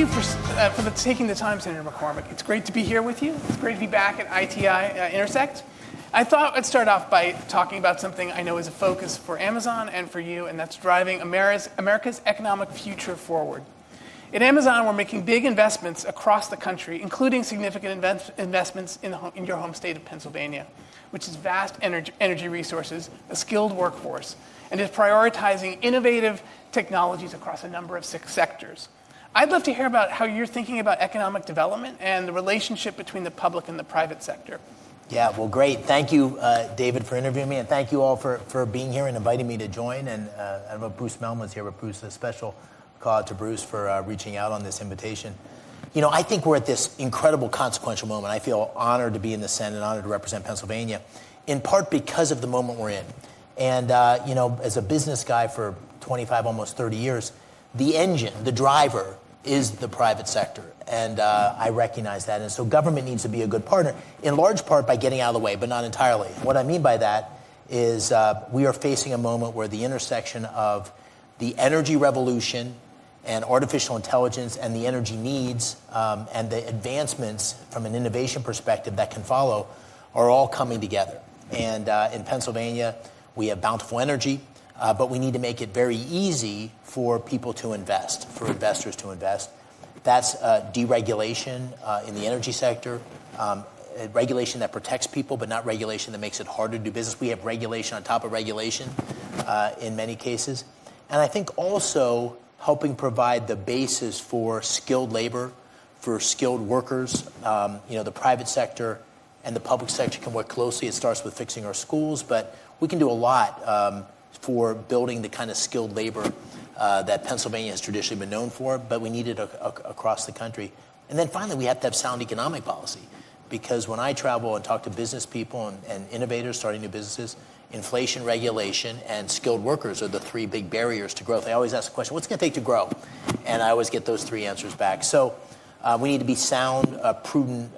you for taking the time, Senator McCormick. It's great to be here with you. It's great to be back at ITI Intersect. I thought I'd start off by talking about something I know is a focus for Amazon and for you, and that's driving America's economic future forward. At Amazon, we're making big investments across the country, including significant investments in your home state of Pennsylvania, which is vast energy resources, a skilled workforce, and is prioritizing innovative technologies across a number of sectors. I'd love to hear about how you're thinking about economic development and the relationship between the public and the private sector. Yeah, well, great. Thank you, David, for interviewing me, and thank you all for being here and inviting me to join. And I don't know if Bruce Melman's here, but Bruce, a special call out to Bruce for reaching out on this invitation. You know, I think we're at this incredible consequential moment. I feel honored to be in the Senate, honored to represent Pennsylvania, in part because of the moment we're in. And, you know, as a business guy for 25, almost 30 years, the engine, the driver, is the private sector. And I recognize that. And so government needs to be a good partner, in large part by getting out of the way, but not entirely. What I mean by that is we are facing a moment where the intersection of the energy revolution and artificial intelligence and the energy needs and the advancements from an innovation perspective that can follow are all coming together. And in Pennsylvania, we have bountiful energy, but we need to make it very easy for people to invest, for investors to invest. That's deregulation in the energy sector, regulation that protects people, but not regulation that makes it harder to do business. We have regulation on top of regulation in many cases. And I think also helping provide the basis for skilled labor, for skilled workers. You know, the private sector and the public sector can work closely. It starts with fixing our schools, but we can do a lot for building the kind of skilled labor that Pennsylvania has traditionally been known for, but we need it across the country. And then finally, we have to have sound economic policy, because when I travel and talk to business people and innovators starting new businesses, inflation, regulation, and skilled workers are the three big barriers to growth. I always ask the question, what's it going to take to grow? And I always get those three answers back. So we need to be sound, prudent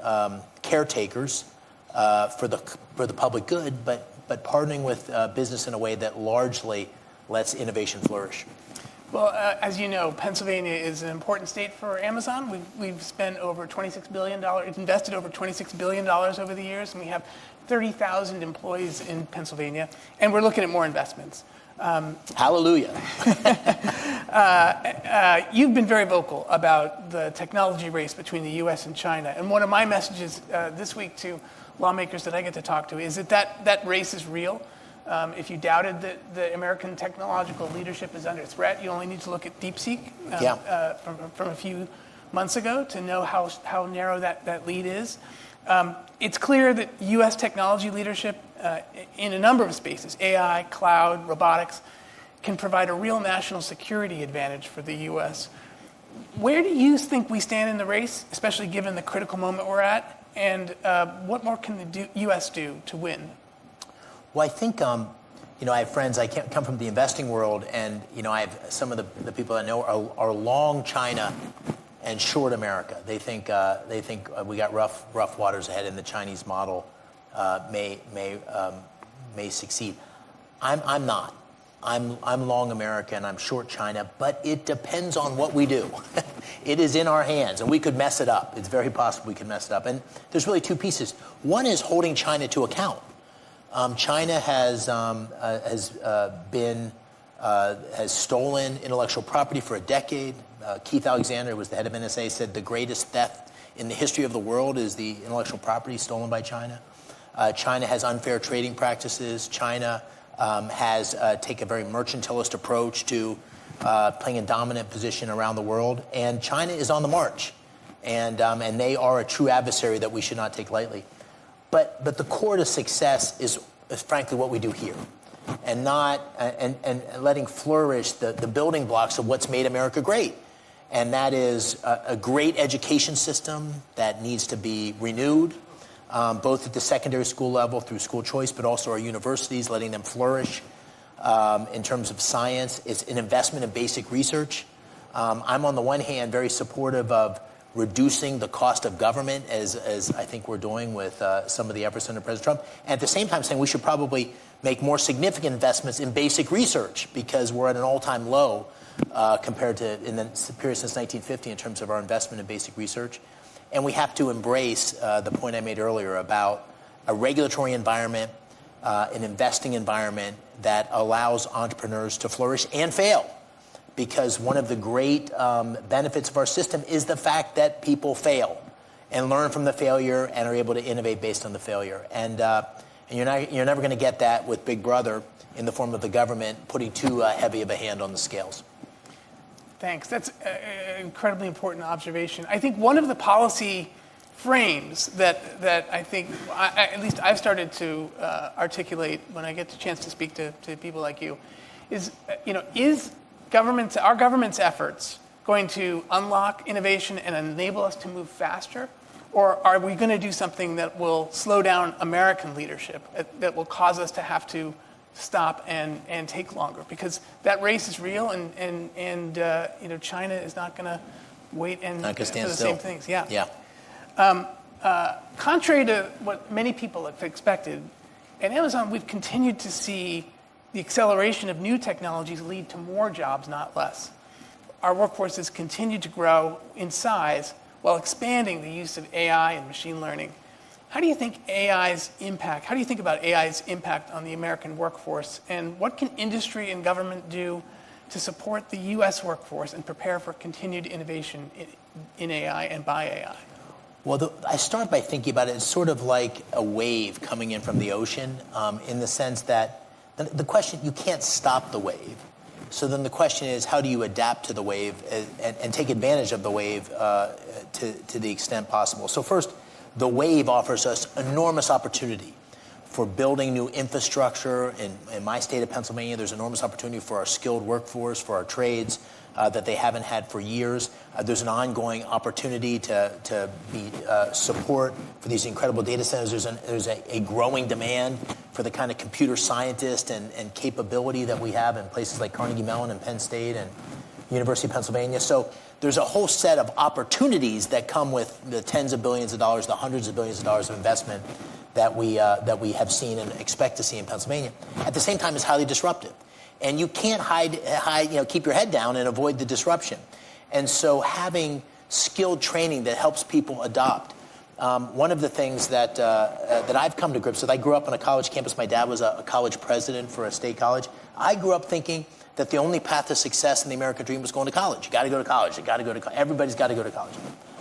caretakers for the public good, but partnering with business in a way that largely lets innovation flourish. Well, as you know, Pennsylvania is an important state for Amazon. We've spent over $26 billion, invested over $26 billion over the years, and we have 30,000 employees in Pennsylvania, and we're looking at more investments. Hallelujah. You've been very vocal about the technology race between the U.S. and China, and one of my messages this week to lawmakers that I get to talk to is that race is real. If you doubted that the American technological leadership is under threat, you only need to look at DeepSeek from a few months ago to know how narrow that lead is. It's clear that U.S. technology leadership in a number of spaces, AI, cloud, robotics, can provide a real national security advantage for the U.S. Where do you think we stand in the race, especially given the critical moment we're at? And what more can the U.S. do to win? Well, I think, you know, I have friends, I come from the investing world, and, you know, I have some of the people I know are long China and short America. They think we got rough waters ahead, and the Chinese model may succeed. I'm not. I'm long America and I'm short China, but it depends on what we do. It is in our hands, and we could mess it up. It's very possible we could mess it up. And there's really two pieces. One is holding China to account. China has stolen intellectual property for a decade. Keith Alexander, who was the head of NSA, said the greatest theft in the history of the world is the intellectual property stolen by China. China has unfair trading practices. China has taken a very mercantilist approach to playing a dominant position around the world. And China is on the march. And they are a true adversary that we should not take lightly. But the core to success is frankly what we do here, and not and letting flourish the building blocks of what's made America great. And that is a great education system that needs to be renewed, both at the secondary school level through school choice, but also our universities, letting them flourish in terms of science. It's an investment in basic research. I'm on the one hand very supportive of reducing the cost of government, as I think we're doing with some of the efforts under President Trump. And at the same time saying we should probably make more significant investments in basic research because we're at an all-time low compared to in the period since 1950 in terms of our investment in basic research. And we have to embrace the point I made earlier about a regulatory environment, an investing environment that allows entrepreneurs to flourish and fail. Because one of the great benefits of our system is the fact that people fail and learn from the failure and are able to innovate based on the failure. And you're never going to get that with Big Brother in the form of the government putting too heavy of a hand on the scales. Thanks. That's an incredibly important observation. I think one of the policy frames that I think, at least I've started to articulate when I get the chance to speak to people like you, is, is our government's efforts going to unlock innovation and enable us to move faster? Or are we going to do something that will slow down American leadership, that will cause us to have to stop and take longer? Because that race is real, and China is not going to wait and not gonna stand for the still. same things. Yeah. Yeah. Contrary to what many people have expected, at Amazon we've continued to see the acceleration of new technologies lead to more jobs, not less. Our workforce has continued to grow in size while expanding the use of AI and machine learning. How do you think about AI's impact on the American workforce, and what can industry and government do to support the U.S. workforce and prepare for continued innovation in AI and by AI? Well, I start by thinking about it as sort of like a wave coming in from the ocean, in the sense that the question, you can't stop the wave. So then the question is, how do you adapt to the wave and take advantage of the wave to the extent possible? So first, the wave offers us enormous opportunity for building new infrastructure. In my state of Pennsylvania, there's enormous opportunity for our skilled workforce, for our trades that they haven't had for years. There's an ongoing opportunity to be support for these incredible data centers. There's a growing demand for the kind of computer scientist and capability that we have in places like Carnegie Mellon and Penn State and University of Pennsylvania. So there's a whole set of opportunities that come with the tens of billions of dollars, the hundreds of billions of dollars of investment that we have seen and expect to see in Pennsylvania. At the same time, it's highly disruptive. And you can't keep your head down and avoid the disruption. And so having skilled training that helps people adopt. One of the things that I've come to grips with, I grew up on a college campus. My dad was a college president for a state college. I grew up thinking that the only path to success in the American dream was going to college. You got to go to college. Everybody's got to go to college.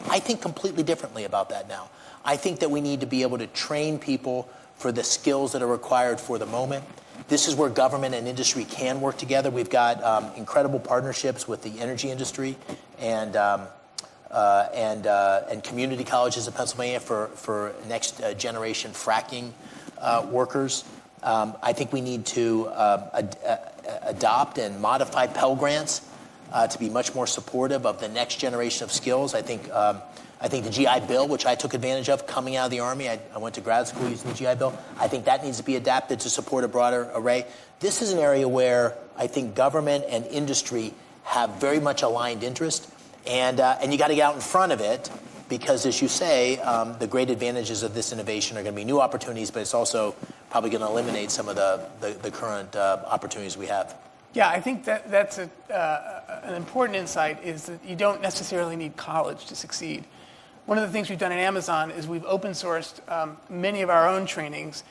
I think completely differently about that now. I think that we need to be able to train people for the skills that are required for the moment. This is where government and industry can work together. We've got incredible partnerships with the energy industry and community colleges in Pennsylvania for next generation fracking workers. I think we need to adopt and modify Pell Grants to be much more supportive of the next generation of skills. I think the GI Bill, which I took advantage of coming out of the Army, I went to grad school using the GI Bill. I think that needs to be adapted to support a broader array. This is an area where I think government and industry have very much aligned interest, and you got to get out in front of it because, as you say, the great advantages of this innovation are going to be new opportunities, but it's also probably going to eliminate some of the current opportunities we have. Yeah, I think that's an important insight, is that you don't necessarily need college to succeed. One of the things we've done at Amazon is we've open sourced many of our own trainings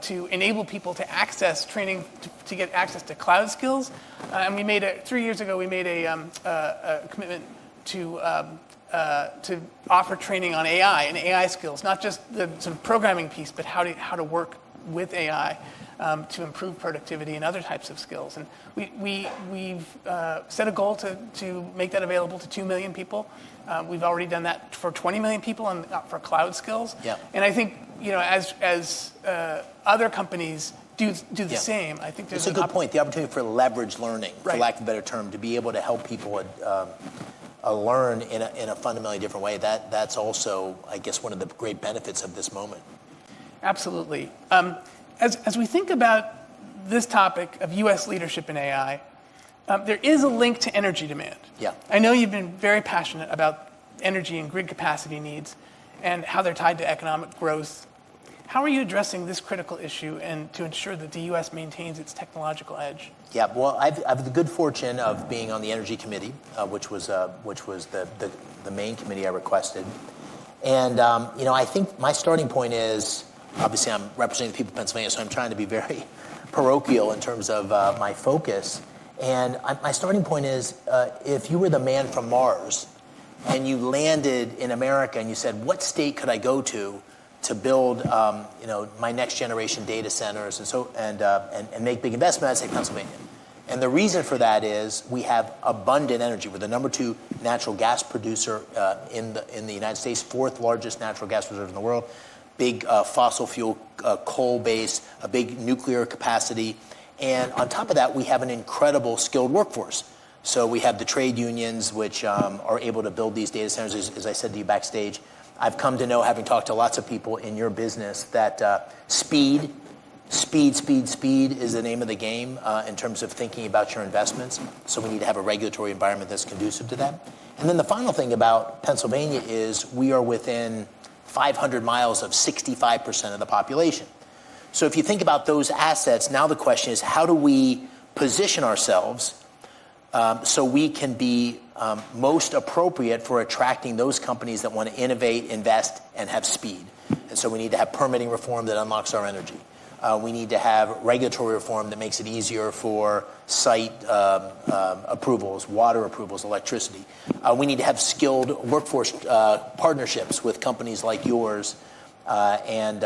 to enable people to access training, to get access to cloud skills. And we made 3 years ago, we made a commitment to offer training on AI and AI skills, not just the sort of programming piece, but how to work with AI to improve productivity and other types of skills. And we've set a goal to make that available to 2 million people. We've already done that for 20 million people for cloud skills. Yeah. And I think, as other companies do the same, I think there's a good point. The opportunity for leverage learning, for lack of a better term, to be able to help people learn in a fundamentally different way. That's also, I guess, one of the great benefits of this moment. Absolutely. As we think about this topic of U.S. leadership in AI, there is a link to energy demand. Yeah. I know you've been very passionate about energy and grid capacity needs and how they're tied to economic growth. How are you addressing this critical issue and to ensure that the U.S. maintains its technological edge? Yeah, well, I've the good fortune of being on the Energy Committee, which was the main committee I requested. And, I think my starting point is, obviously I'm representing the people of Pennsylvania, so I'm trying to be very parochial in terms of my focus. And my starting point is, if you were the man from Mars and you landed in America and you said, what state could I go to build, my next generation data centers and make big investments, I'd say Pennsylvania. And the reason for that is we have abundant energy. We're the number 2 natural gas producer in the United States, 4th largest natural gas reserve in the world. Big fossil fuel coal base, a big nuclear capacity. And on top of that, we have an incredible skilled workforce. So we have the trade unions, which are able to build these data centers, as I said to you backstage. I've come to know, having talked to lots of people in your business, that speed is the name of the game in terms of thinking about your investments. So we need to have a regulatory environment that's conducive to that. And then the final thing about Pennsylvania is we are within 500 miles of 65% of the population. So if you think about those assets, now the question is, how do we position ourselves so we can be most appropriate for attracting those companies that want to innovate, invest, and have speed? And so we need to have permitting reform that unlocks our energy. We need to have regulatory reform that makes it easier for site approvals, water approvals, electricity. We need to have skilled workforce partnerships with companies like yours and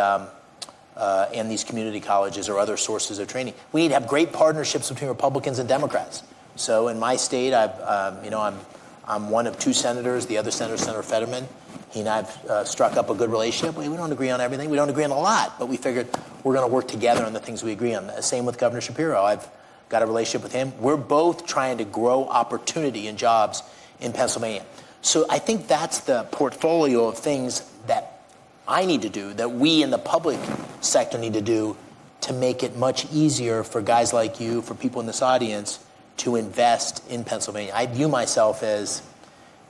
these community colleges or other sources of training. We need to have great partnerships between Republicans and Democrats. So in my state, I'm one of 2 senators. The other senator, Senator Fetterman. He and I have struck up a good relationship. We don't agree on everything. We don't agree on a lot, but we figured we're going to work together on the things we agree on. Same with Governor Shapiro. I've got a relationship with him. We're both trying to grow opportunity and jobs in Pennsylvania. So I think that's the portfolio of things that I need to do, that we in the public sector need to do to make it much easier for guys like you, for people in this audience, to invest in Pennsylvania. I view myself as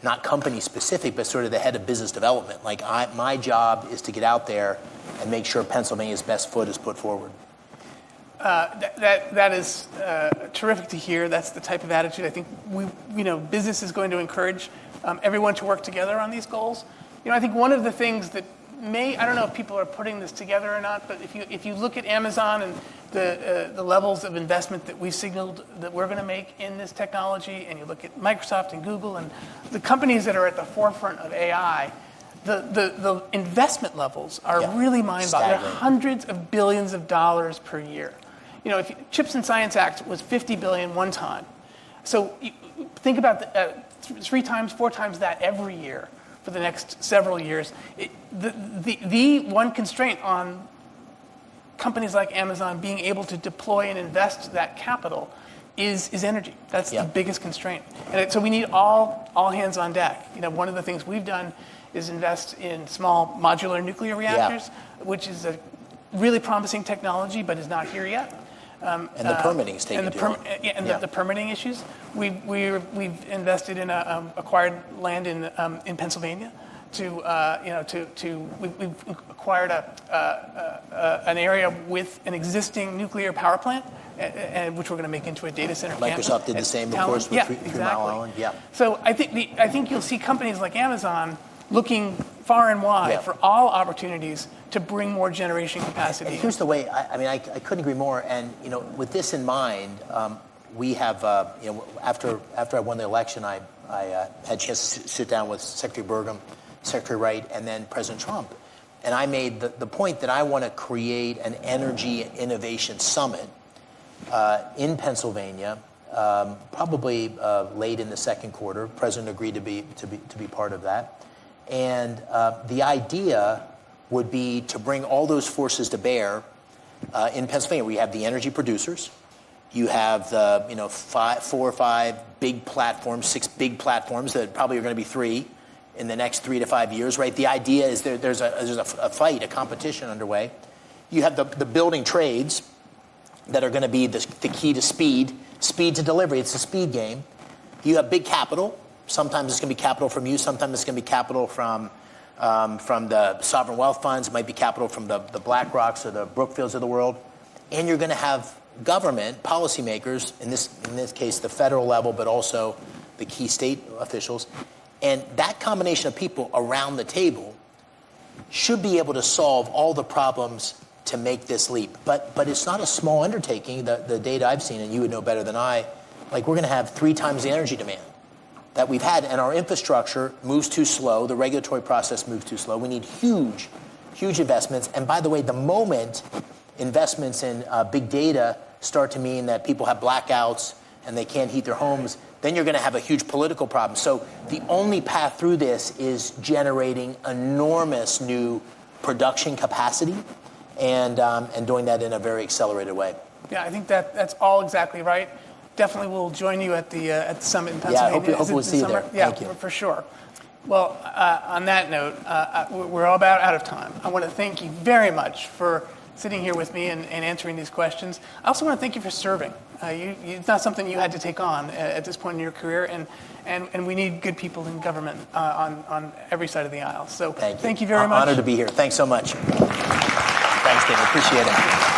not company specific, but sort of the head of business development. Like my job is to get out there and make sure Pennsylvania's best foot is put forward. That is terrific to hear. That's the type of attitude I think business is going to encourage everyone to work together on these goals. I think one of the things that I don't know if people are putting this together or not, but if you look at Amazon and the levels of investment that we've signaled that we're going to make in this technology, and you look at Microsoft and Google and the companies that are at the forefront of AI, the investment levels are really mind-boggling. They're hundreds of billions of dollars per year. If CHIPS and Science Act was $50 billion one time, so think about 3 times, 4 times that every year for the next several years. The one constraint on companies like Amazon being able to deploy and invest that capital is energy. That's the biggest constraint. And so we need all hands on deck. One of the things we've done is invest in small modular nuclear reactors, which is a really promising technology, but is not here yet. And the permitting is taking too long. The permitting issues. We've invested in acquired land in Pennsylvania we've acquired an area with an existing nuclear power plant, which we're going to make into a data center. Microsoft did the same, of course, with Three Mile Island. Yeah. So I think you'll see companies like Amazon looking far and wide for all opportunities to bring more generation capacity. And here's the way. I couldn't agree more. And with this in mind, we have after I won the election, I had a chance to sit down with Secretary Burgum, Secretary Wright, and then President Trump. And I made the point that I want to create an energy and innovation summit in Pennsylvania, probably late in the second quarter. The President agreed to be part of that. And the idea would be to bring all those forces to bear in Pennsylvania. We have the energy producers. You have the 4 or 5 big platforms, 6 big platforms that probably are going to be 3 in the next 3 to 5 years, right? The idea is there's a fight, a competition underway. You have the building trades that are going to be the key to speed to delivery. It's a speed game. You have big capital, Sometimes it's going to be capital from you. Sometimes it's going to be capital from the sovereign wealth funds. It might be capital from the BlackRocks or the Brookfields of the world. And you're going to have government policymakers, in this case, the federal level, but also the key state officials. And that combination of people around the table should be able to solve all the problems to make this leap. But it's not a small undertaking. The data I've seen, and you would know better than I, like we're going to have 3 times the energy demand that we've had, and our infrastructure moves too slow. The regulatory process moves too slow. We need huge, huge investments. And by the way, the moment investments in big data start to mean that people have blackouts and they can't heat their homes, then you're going to have a huge political problem. So the only path through this is generating enormous new production capacity and doing that in a very accelerated way. Yeah, I think that's all exactly right. Definitely we'll join you at the summit in Pennsylvania. Yeah, hope we'll see you there. Yeah, Thank you. for sure. Well, on that note, we're all about out of time. I want to thank you very much for sitting here with me and answering these questions. I also want to thank you for serving. It's not something you had to take on at this point in your career, and we need good people in government on every side of the aisle. So thank you very much. Honored to be here. Thanks so much. Thanks, David. Appreciate it.